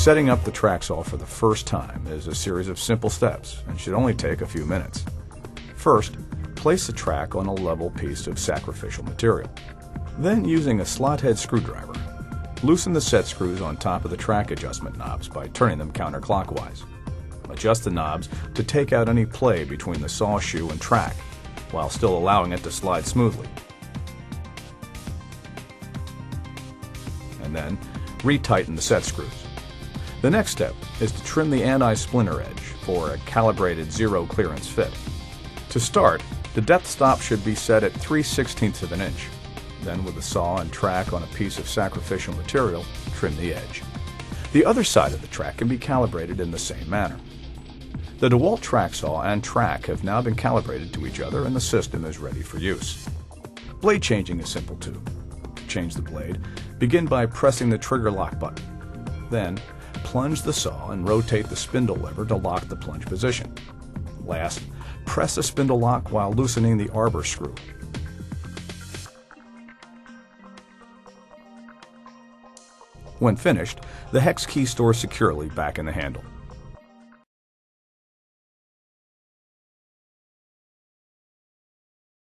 Setting up the track saw for the first time is a series of simple steps and should only take a few minutes. First, place the track on a level piece of sacrificial material. Then, using a slot head screwdriver, loosen the set screws on top of the track adjustment knobs by turning them counterclockwise. Adjust the knobs to take out any play between the saw shoe and track, while still allowing it to slide smoothly. And then, retighten the set screws. The next step is to trim the anti-splinter edge for a calibrated zero clearance fit. To start, the depth stop should be set at 3/16 of an inch. Then, with the saw and track on a piece of sacrificial material, trim the edge. The other side of the track can be calibrated in the same manner. The DEWALT track saw and track have now been calibrated to each other and the system is ready for use. Blade changing is simple too. To change the blade, begin by pressing the trigger lock button. Then, plunge the saw and rotate the spindle lever to lock the plunge position. Last, press the spindle lock while loosening the arbor screw. When finished, the hex key stores securely back in the handle.